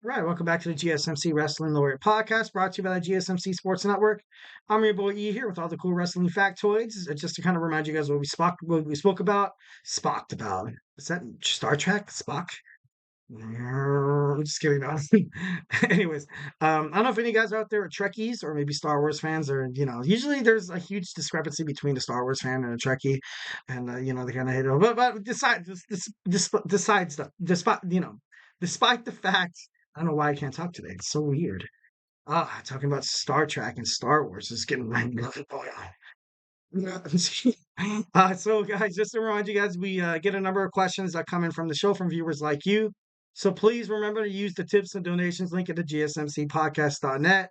All right, welcome back to the GSMC Wrestling Laureate Podcast, brought to you by the GSMC Sports Network. I'm your boy E here with all the cool wrestling factoids. Just to kind of remind you guys what we spoke about. Spocked about. Is that Star Trek? Spock? I'm just kidding. No. Anyways, I don't know if any of you guys out there are Trekkies or maybe Star Wars fans, or usually there's a huge discrepancy between a Star Wars fan and a Trekkie, and they kind of hate it. But despite the fact, I don't know why I can't talk today. It's so weird. Talking about Star Trek and Star Wars is getting my blood boil. So guys, just to remind you guys, we get a number of questions that come in from the show from viewers like you. So please remember to use the tips and donations link at the GSMCpodcast.net.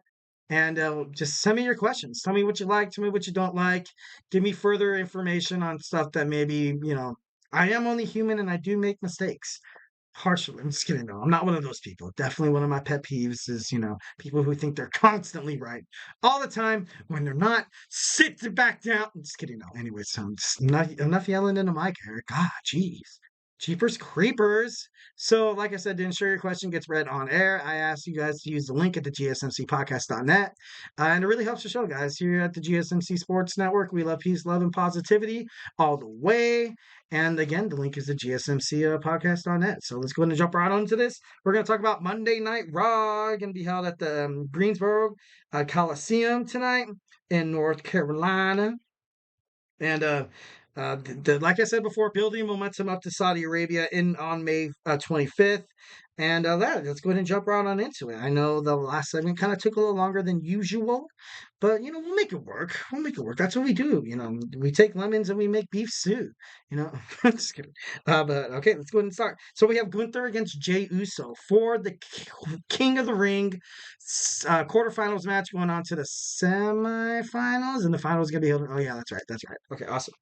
And just send me your questions. Tell me what you like. Tell me what you don't like. Give me further information on stuff that maybe, I am only human and I do make mistakes. Partially. I'm just kidding. No, I'm not one of those people. Definitely one of my pet peeves is, people who think they're constantly right all the time when they're not. Sit back down. I'm just kidding. No. Anyways, just not enough yelling into my Eric. God, jeez. Jeepers creepers. So, like I said, to ensure your question gets read on air, I ask you guys to use the link at the GSMCpodcast.net. And it really helps the show, guys. Here at the GSMC Sports Network, we love peace, love, and positivity all the way. And again, the link is the GSMCpodcast.net. So let's go ahead and jump right onto this. We're going to talk about Monday Night Raw, going to be held at the Greensboro Coliseum tonight in North Carolina. And like I said before, building momentum up to Saudi Arabia on May 25th. And let's go ahead and jump right on into it. I know the last segment kind of took a little longer than usual, but we'll make it work. We'll make it work. That's what we do. We take lemons and we make beef stew. Just kidding. But okay, let's go ahead and start. So we have Gunther against Jey Uso for the King of the Ring quarterfinals match, going on to the semifinals, and the final is gonna be held. Oh yeah, that's right. That's right. Okay, awesome.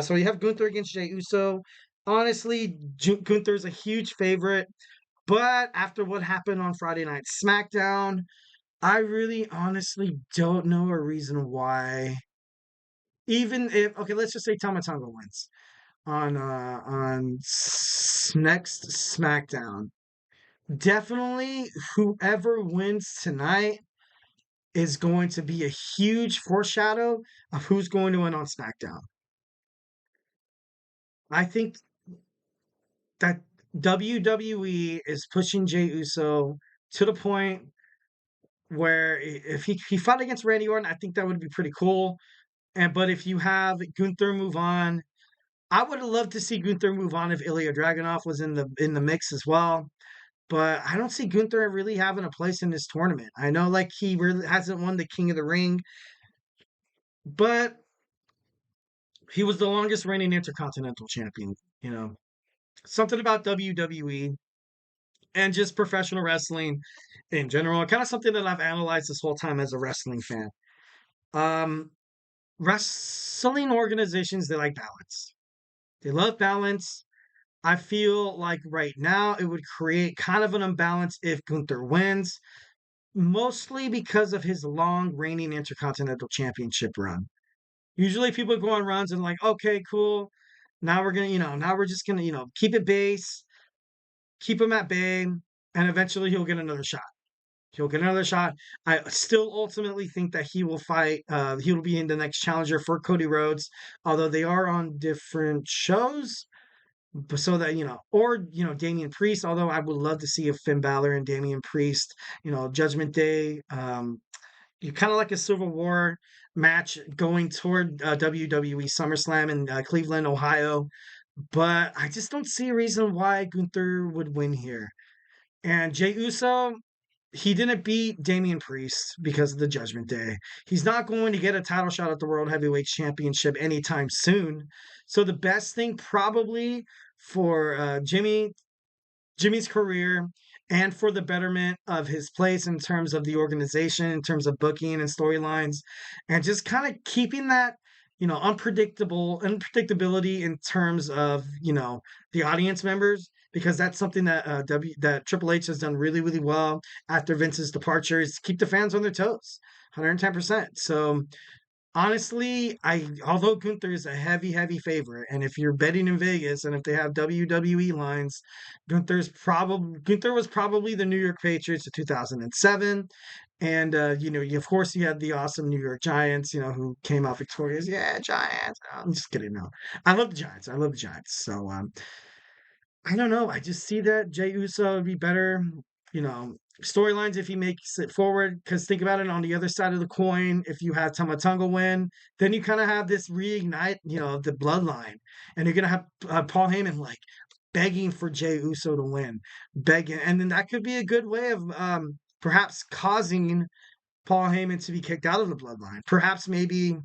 So you have Gunther against Jey Uso. Honestly, Gunther's a huge favorite. But after what happened on Friday Night SmackDown, I really honestly don't know a reason why. Even if, okay, let's just say Tama Tonga wins on next SmackDown. Definitely whoever wins tonight is going to be a huge foreshadow of who's going to win on SmackDown. I think that WWE is pushing Jey Uso to the point where if he fought against Randy Orton, I think that would be pretty cool. But if you have Gunther move on, I would have loved to see Gunther move on if Ilya Dragunov was in the mix as well. But I don't see Gunther really having a place in this tournament. I know like he really hasn't won the King of the Ring, but he was the longest reigning Intercontinental Champion. Something about WWE and just professional wrestling in general, kind of something that I've analyzed this whole time as a wrestling fan. Wrestling organizations, they like balance. They love balance. I feel like right now it would create kind of an imbalance if Gunther wins, mostly because of his long reigning Intercontinental Championship run. Usually people go on runs and like, okay, cool. Now we're gonna, now we're just gonna, keep it base, keep him at bay, and eventually he'll get another shot. He'll get another shot. I still ultimately think that he will fight. He'll be in the next challenger for Cody Rhodes, although they are on different shows. So that, or, Damian Priest, although I would love to see a Finn Balor and Damian Priest, Judgment Day. You kind of like a Civil War match going toward WWE SummerSlam in Cleveland, Ohio. But I just don't see a reason why Gunther would win here. And Jey Uso, he didn't beat Damian Priest because of the Judgment Day. He's not going to get a title shot at the World Heavyweight Championship anytime soon. So the best thing probably for Jimmy's career and for the betterment of his place in terms of the organization, in terms of booking and storylines, and just kind of keeping that, unpredictability in terms of, the audience members, because that's something that that Triple H has done really, really well after Vince's departure, is keep the fans on their toes, 110%. So Honestly, although Gunther is a heavy favorite, and if you're betting in Vegas and if they have WWE lines, Gunther was probably the New York Patriots of 2007. And of course you had the awesome New York Giants, who came out victorious. Yeah, Giants. I'm just kidding. No. I love the Giants. I love the Giants. So I don't know. I just see that Jey Uso would be better, storylines if he makes it forward. Because think about it, on the other side of the coin, if you have Tamatonga win, then you kind of have this reignite, the bloodline, and you're gonna have Paul Heyman like begging for Jey Uso to win, begging, and then that could be a good way of perhaps causing Paul Heyman to be kicked out of the bloodline. Perhaps maybe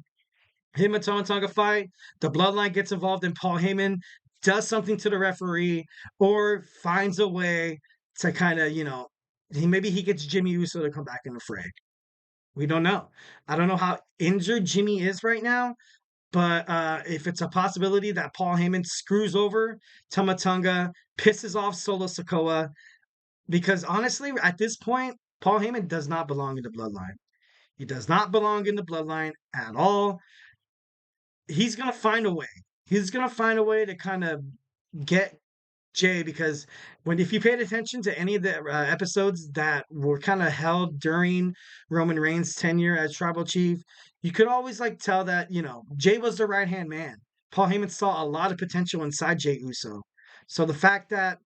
him and Tonga fight, the bloodline gets involved and Paul Heyman does something to the referee or finds a way to kind of, maybe he gets Jimmy Uso to come back in the fray. We don't know. I don't know how injured Jimmy is right now, but if it's a possibility that Paul Heyman screws over Tamatonga, pisses off Solo Sikoa, because honestly, at this point, Paul Heyman does not belong in the bloodline. He does not belong in the bloodline at all. He's gonna find a way. He's gonna find a way to kind of get Jey, because if you paid attention to any of the episodes that were kind of held during Roman Reigns' tenure as tribal chief, you could always tell that Jey was the right hand man. Paul Heyman saw a lot of potential inside Jey Uso. So the fact that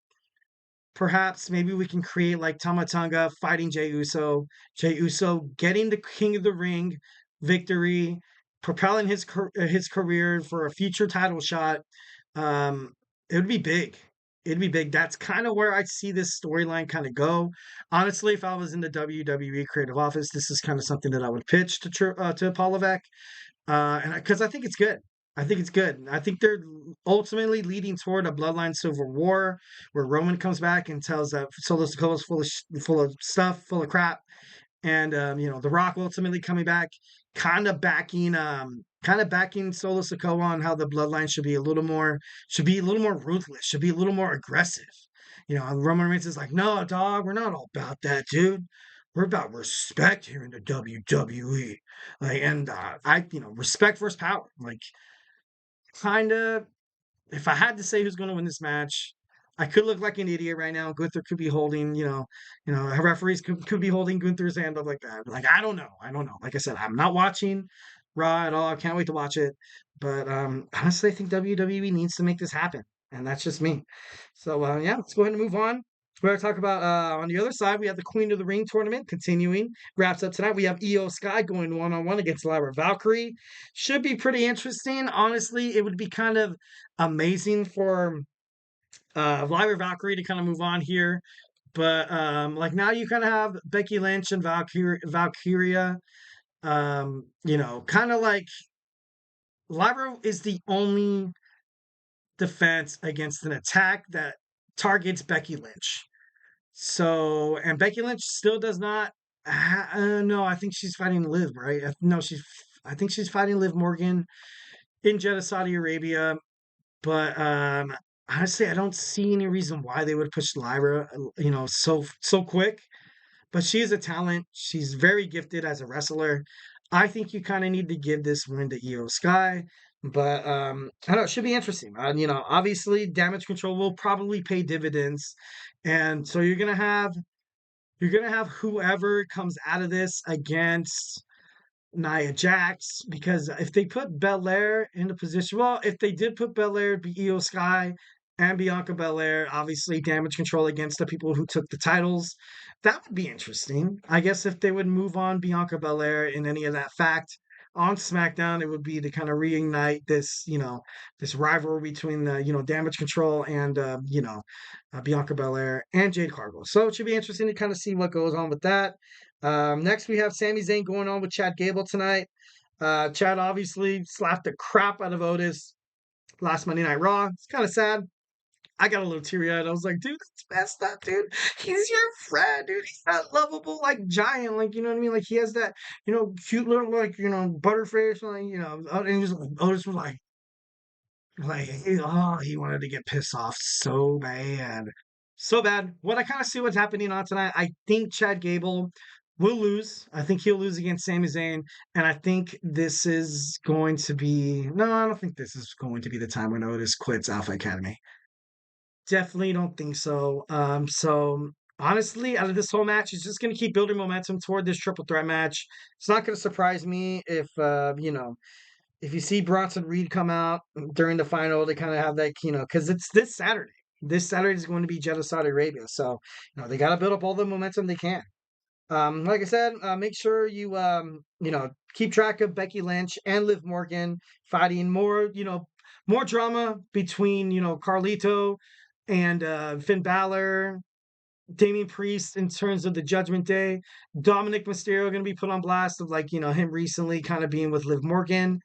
perhaps maybe we can create like Tamatonga fighting Jey Uso getting the King of the Ring victory, propelling his career for a future title shot. It would be big. It'd be big. That's kind of where I see this storyline kind of go. Honestly, if I was in the WWE creative office, this is kind of something that I would pitch to Paul Levesque, and because I think it's good. I think it's good. I think they're ultimately leading toward a bloodline civil war where Roman comes back and tells that Solo Sikoa is full of stuff, full of crap, and The Rock ultimately coming back, kind of backing Solo Sikoa on how the bloodline should be a little more ruthless, should be a little more aggressive. And Roman Reigns is like, no, dog, we're not all about that, dude. We're about respect here in the WWE. Respect versus power. Kind of, if I had to say who's going to win this match, I could look like an idiot right now. Gunther could be holding, referees could be holding Gunther's hand up like that. I don't know. Like I said, I'm not watching Raw at all. I can't wait to watch it. But honestly, I think WWE needs to make this happen. And that's just me. So, let's go ahead and move on. We're going to talk about, on the other side, we have the Queen of the Ring tournament continuing. Wraps up tonight. We have Io Sky going one-on-one against Lyra Valkyrie. Should be pretty interesting. Honestly, it would be kind of amazing for Lyra Valkyrie to kind of move on here. But now you kind of have Becky Lynch and Valkyria. Kind of like Lyra is the only defense against an attack that targets Becky Lynch. So, and Becky Lynch still does not. No, I think she's fighting Liv, right? No, I think she's fighting Liv Morgan in Jeddah, Saudi Arabia. But honestly, I don't see any reason why they would push Lyra, so quick. But she is a talent. She's very gifted as a wrestler. I think you kind of need to give this win to Io Sky. But I don't know, it should be interesting. Obviously, damage control will probably pay dividends, and so you're gonna have whoever comes out of this against Nia Jax, because if they put Belair in the position, well, if they did put Belair, it'd be Io Sky and Bianca Belair, obviously damage control against the people who took the titles. That would be interesting. I guess if they would move on Bianca Belair in any of that fact on SmackDown, it would be to kind of reignite this rivalry between the, damage control and, Bianca Belair and Jade Cargill. So it should be interesting to kind of see what goes on with that. Next, we have Sami Zayn going on with Chad Gable tonight. Chad obviously slapped the crap out of Otis last Monday Night Raw. It's kind of sad. I got a little teary-eyed. I was like, dude, that's messed up, dude. He's your friend, dude. He's that lovable, giant, you know what I mean? He has that, cute little, butterface, and Otis was he wanted to get pissed off so bad. So bad. What I kind of see what's happening on tonight, I think Chad Gable will lose. I think he'll lose against Sami Zayn, and I think this is going to be no. I don't think this is going to be the time when Otis quits Alpha Academy. Definitely don't think so. So honestly, out of this whole match, he's just going to keep building momentum toward this triple threat match. It's not going to surprise me if if you see Bronson Reed come out during the final, they kind of have that, because it's this Saturday. This Saturday is going to be Jeddah, Saudi Arabia. So, they got to build up all the momentum they can. Like I said, make sure you keep track of Becky Lynch and Liv Morgan fighting more drama between Carlito and Finn Balor, Damian Priest in terms of the Judgment Day, Dominic Mysterio going to be put on blast of him recently kind of being with Liv Morgan.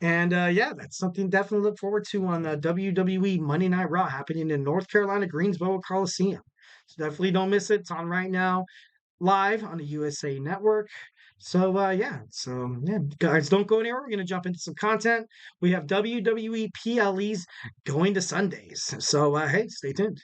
And yeah, that's something definitely look forward to on WWE Monday Night Raw happening in North Carolina, Greensboro Coliseum. So definitely don't miss it. It's on right now live on the USA Network. So yeah, guys, don't go anywhere. We're gonna jump into some content. We have WWE PLEs going to Sundays. So hey, stay tuned.